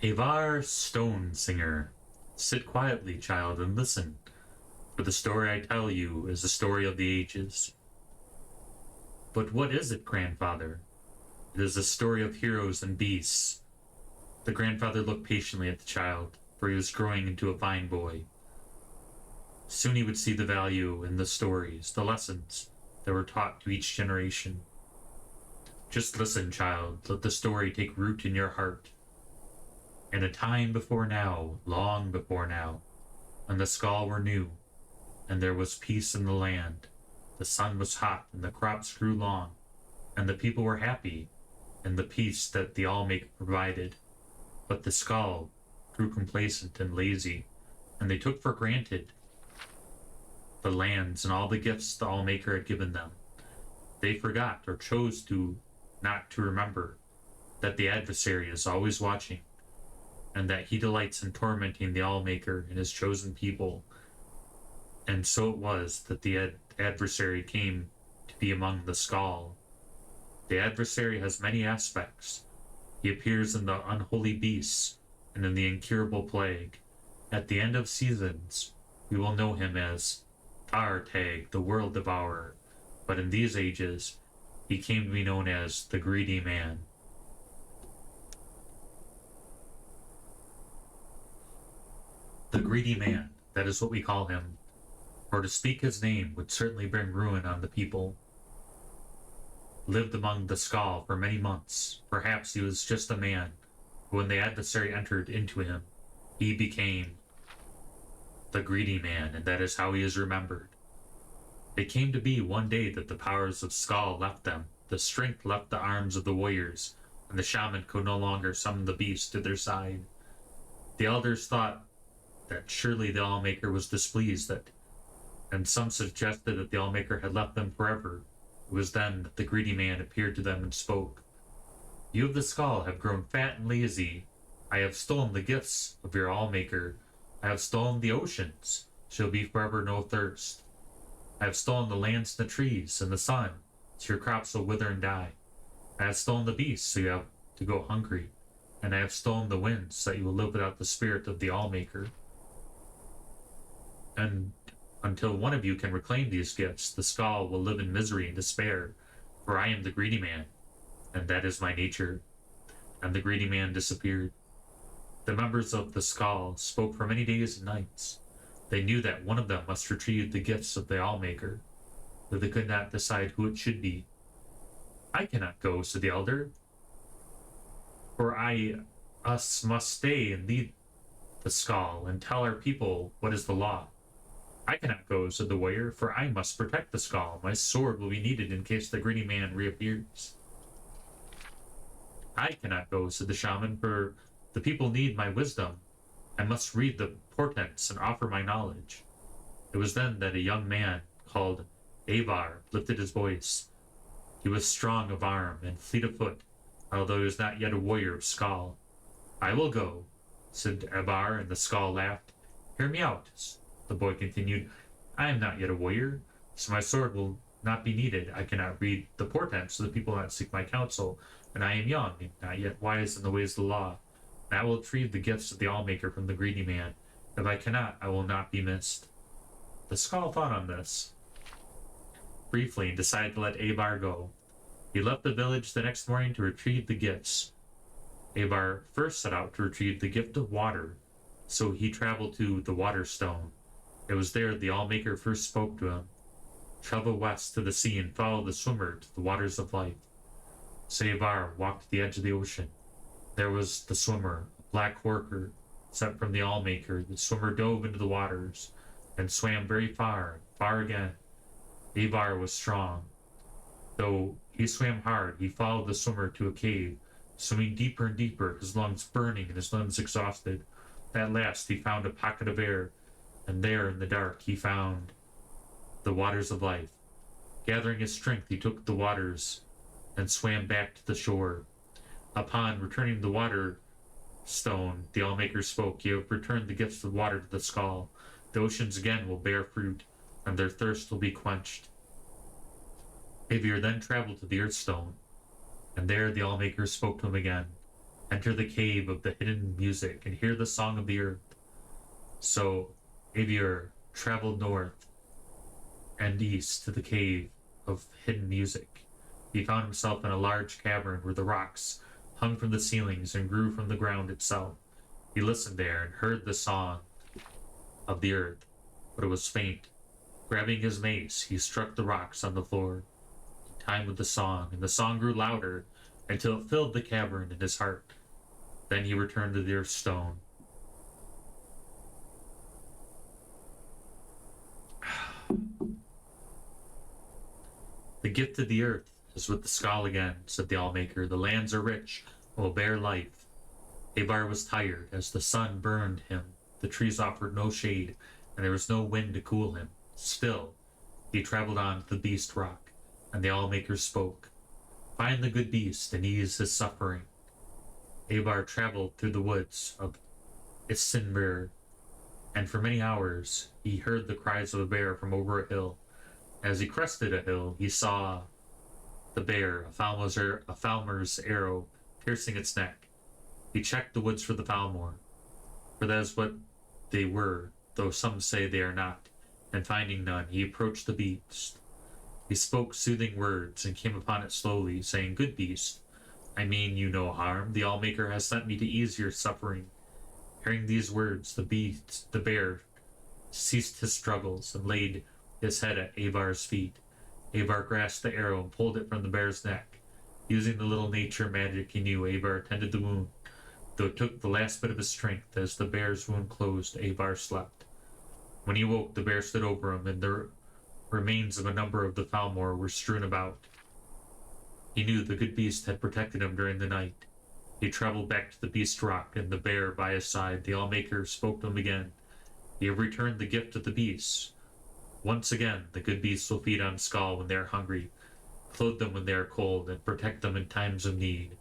Aevar, Stone Singer. Sit quietly, child, and listen, for the story I tell you is the story of the ages. But what is it, grandfather? It is a story of heroes and beasts. The grandfather looked patiently at the child, for he was growing into a fine boy. Soon he would see the value in the stories, the lessons that were taught to each generation. Just listen, child, let the story take root in your heart. In a time before now, long before now, when the Skald were new, and there was peace in the land, the sun was hot and the crops grew long, and the people were happy in the peace that the Allmaker provided. But the Skald grew complacent and lazy, and they took for granted the lands and all the gifts the Allmaker had given them. They forgot or chose to not to remember that the adversary is always watching, and that he delights in tormenting the Allmaker and his chosen people. And so it was that the adversary came to be among the Skald. The adversary has many aspects. He appears in the unholy beasts and in the incurable plague. At the end of seasons, we will know him as Tag, the world devourer, but in these ages, he came to be known as the greedy man. The greedy man, that is what we call him, for to speak his name would certainly bring ruin on the people. Lived among the Skald for many months. Perhaps he was just a man, but when the adversary entered into him, he became the greedy man, and that is how he is remembered. It came to be one day that the powers of Skald left them, the strength left the arms of the warriors, and the shaman could no longer summon the beast to their side. The elders thought that surely the Allmaker was displeased, and some suggested that the Allmaker had left them forever. It was then that the greedy man appeared to them and spoke. You of the Skald have grown fat and lazy. I have stolen the gifts of your Allmaker. I have stolen the oceans. Shall be forever no thirst. I have stolen the lands and the trees and the sun, so your crops will wither and die. I have stolen the beasts, so you have to go hungry. And I have stolen the winds, so that you will live without the spirit of the Allmaker. And until one of you can reclaim these gifts, the Skald will live in misery and despair, for I am the greedy man, and that is my nature. And the greedy man disappeared. The members of the Skald spoke for many days and nights. They knew that one of them must retrieve the gifts of the Allmaker, but they could not decide who it should be. I cannot go, said the elder, for us must stay and lead the Skald and tell our people what is the law. I cannot go, said the warrior, for I must protect the Skald. My sword will be needed in case the greedy man reappears. I cannot go, said the shaman, for the people need my wisdom. I must read the portents and offer my knowledge. It was then that a young man called Aevar lifted his voice. He was strong of arm and fleet of foot, although he was not yet a warrior of Skald. I will go, said Aevar, and the Skald laughed. Hear me out, the boy continued. I am not yet a warrior, so my sword will not be needed. I cannot read the portents, so the people will not seek my counsel, and I am young, and not yet wise in the ways of the law. And I will retrieve the gifts of the Allmaker from the greedy man. If I cannot, I will not be missed. The Skald thought on this briefly and decided to let Aevar go. He left the village the next morning to retrieve the gifts. Aevar first set out to retrieve the gift of water, so he traveled to the Water Stone. It was there the Allmaker first spoke to him. Travel west to the sea and follow the swimmer to the waters of life. So Aevar walked to the edge of the ocean. There was the swimmer, a black worker, sent from the Allmaker. The swimmer dove into the waters and swam very far, far again. Aevar was strong. Though he swam hard, he followed the swimmer to a cave, swimming deeper and deeper, his lungs burning and his limbs exhausted. At last he found a pocket of air, and there in the dark he found the waters of life. Gathering his strength, he took the waters and swam back to the shore. Upon returning the water stone, the Allmaker spoke, "You have returned the gifts of water to the skull. The oceans again will bear fruit, and their thirst will be quenched." Aevar then traveled to the Earthstone, and there the Allmaker spoke to him again. "Enter the cave of the hidden music and hear the song of the earth." So Aevar traveled north and east to the cave of hidden music. He found himself in a large cavern where the rocks hung from the ceilings and grew from the ground itself. He listened there and heard the song of the earth, but it was faint. Grabbing his mace, he struck the rocks on the floor, in time with the song, and the song grew louder until it filled the cavern in his heart. Then he returned to the Earth Stone. "The gift of the earth is with the skull again," said the Allmaker. "The lands are rich and will bear life." Aevar was tired, as the sun burned him. The trees offered no shade, and there was no wind to cool him. Still, he traveled on to the Beast Rock, and the Allmaker spoke. "Find the good beast and ease his suffering." Aevar traveled through the woods of Isenver, and for many hours he heard the cries of a bear from over a hill. As he crested a hill, he saw the bear, a Falmer's arrow, piercing its neck. He checked the woods for the Falmor, for that is what they were, though some say they are not, and finding none, he approached the beast. He spoke soothing words and came upon it slowly, saying, "Good beast, I mean you no harm. The Allmaker has sent me to ease your suffering." Hearing these words, the bear ceased his struggles and laid his head at Aevar's feet. Aevar grasped the arrow and pulled it from the bear's neck. Using the little nature magic he knew, Aevar tended the wound, though it took the last bit of his strength. As the bear's wound closed, Aevar slept. When he woke, the bear stood over him, and the remains of a number of the Falmor were strewn about. He knew the good beast had protected him during the night. He traveled back to the Beast Rock, and the bear by his side. The Allmaker spoke to him again. "You have returned the gift of the beasts. Once again, the good beasts will feed on Skull when they are hungry, clothe them when they are cold, and protect them in times of need."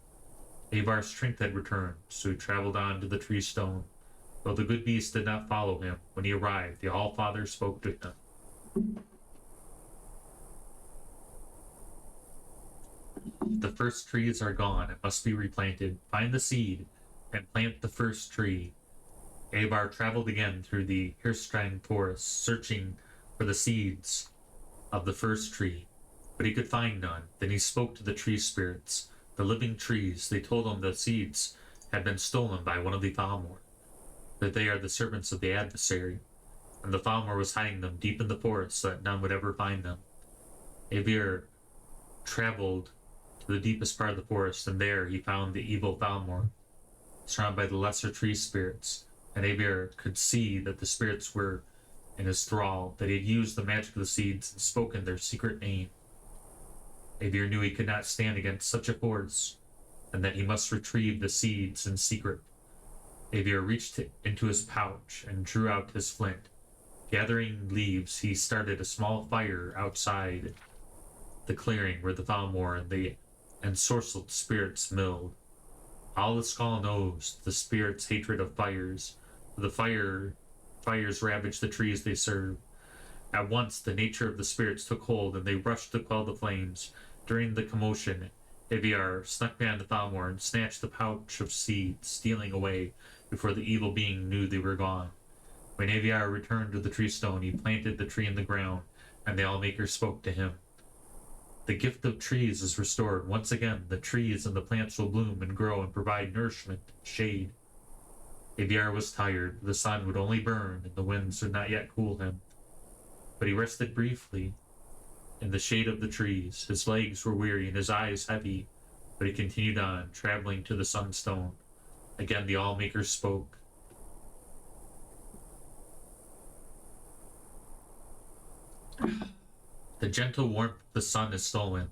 Aevar's strength had returned, so he traveled on to the Tree Stone. Though the good beast did not follow him, when he arrived, the Allfather spoke to him. "The first trees are gone, it must be replanted. Find the seed, and plant the first tree." Aevar traveled again through the Hirstein forest, searching for the seeds of the first tree, but he could find none. Then he spoke to the tree spirits, the living trees. They told him the seeds had been stolen by one of the Falmor, that they are the servants of the adversary, and the Falmor was hiding them deep in the forest so that none would ever find them. Aevar traveled to the deepest part of the forest, and there he found the evil Falmor, surrounded by the lesser tree spirits, and Aevar could see that the spirits were in his thrall, that he had used the magic of the seeds and spoken their secret name. Aevar knew he could not stand against such a force, and that he must retrieve the seeds in secret. Aevar reached into his pouch and drew out his flint. Gathering leaves, he started a small fire outside the clearing where the Falmor and the ensorcelled spirits milled. All the Skull knows the spirits' hatred of fires. The fires ravage the trees they serve. At once the nature of the spirits took hold, and they rushed to quell the flames. During the commotion, Aevar snuck behind the Falmor and snatched the pouch of seeds, stealing away before the evil being knew they were gone. When Aevar returned to the tree stone, he planted the tree in the ground, and the Allmaker spoke to him. "The gift of trees is restored. Once again, the trees and the plants will bloom and grow and provide nourishment and shade." Aevar was tired. The sun would only burn, and the winds would not yet cool him. But he rested briefly in the shade of the trees. His legs were weary and his eyes heavy, but he continued on, traveling to the Sunstone. Again the Allmaker spoke. "The gentle warmth of the sun is stolen,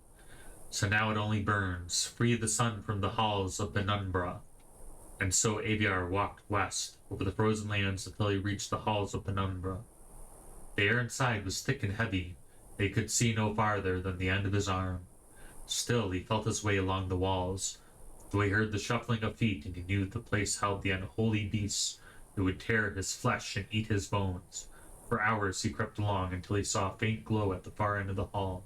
so now it only burns. Free the sun from the halls of Penumbra." And so Aevar walked west, over the frozen lands until he reached the halls of Penumbra. The air inside was thick and heavy. They could see no farther than the end of his arm. Still, he felt his way along the walls, though he heard the shuffling of feet and he knew the place held the unholy beasts that would tear his flesh and eat his bones. For hours he crept along until he saw a faint glow at the far end of the hall.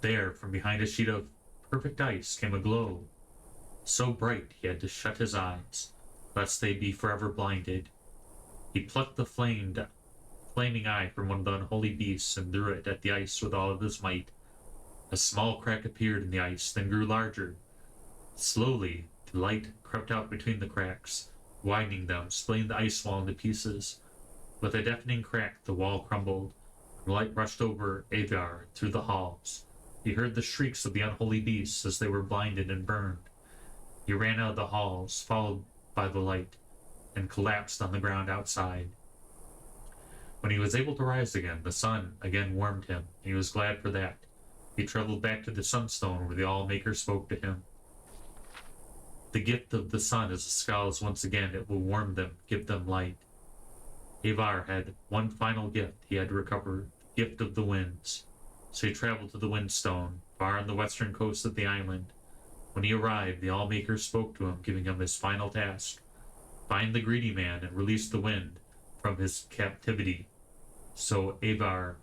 There, from behind a sheet of perfect ice, came a glow, so bright he had to shut his eyes, lest they be forever blinded. He plucked the flaming eye from one of the unholy beasts and threw it at the ice with all of his might. A small crack appeared in the ice, then grew larger. Slowly, the light crept out between the cracks, widening them, splitting the ice wall into pieces. With a deafening crack, the wall crumbled, and the light rushed over Aevar through the halls. He heard the shrieks of the unholy beasts as they were blinded and burned. He ran out of the halls, followed by the light, and collapsed on the ground outside. When he was able to rise again, the sun again warmed him, and he was glad for that. He traveled back to the Sunstone where the All-Maker spoke to him. The gift of the sun is the scholars once again. It will warm them, give them light. Aevar had one final gift he had to recover, the gift of the winds. So he traveled to the Windstone, far on the western coast of the island. When he arrived, the All-Maker spoke to him, giving him his final task. Find the greedy man and release the wind from his captivity. So Aevar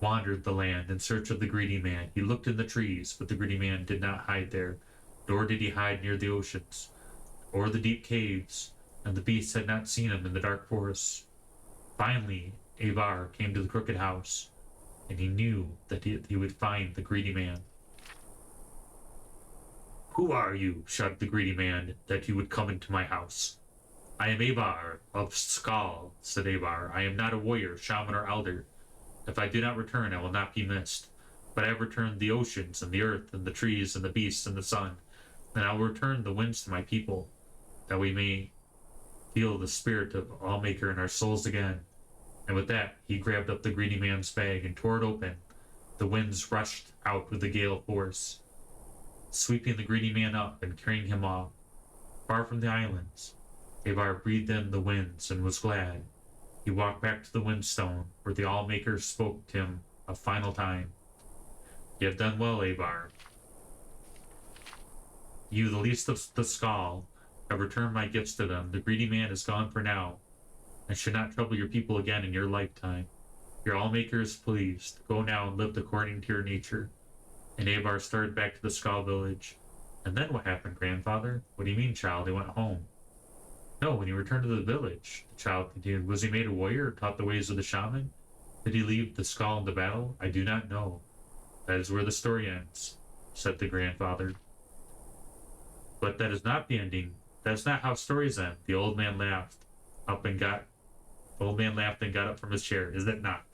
wandered the land in search of the greedy man. He looked in the trees, but the greedy man did not hide there, nor did he hide near the oceans, or the deep caves, and the beasts had not seen him in the dark forests. Finally, Aevar came to the crooked house, and he knew that he would find the greedy man. "Who are you," shouted the greedy man, "that you would come into my house?" "I am Aevar of Skal," said Aevar. "I am not a warrior, shaman, or elder. If I do not return, I will not be missed. But I have returned the oceans, and the earth, and the trees, and the beasts, and the sun. And I will return the winds to my people, that we may feel the spirit of All-Maker in our souls again." And with that, he grabbed up the greedy man's bag and tore it open. The winds rushed out with a gale force, sweeping the greedy man up and carrying him off. Far from the islands, Aevar breathed in the winds and was glad. He walked back to the Windstone, where the All-Maker spoke to him a final time. "You have done well, Aevar. You, the least of the Skal, have returned my gifts to them. The greedy man is gone for now, and should not trouble your people again in your lifetime. Your All-Maker is pleased. Go now and live according to your nature." And Aevar started back to the Skal village. "And then what happened, grandfather?" "What do you mean, child? He went home." "No, when he returned to the village," the child continued. "Was he made a warrior or taught the ways of the shaman? Did he leave the Skal in the battle? I do not know." "That is where the story ends," said the grandfather. "But that is not the ending. That's not how stories end." The old man laughed and got up from his chair. "Is it not?"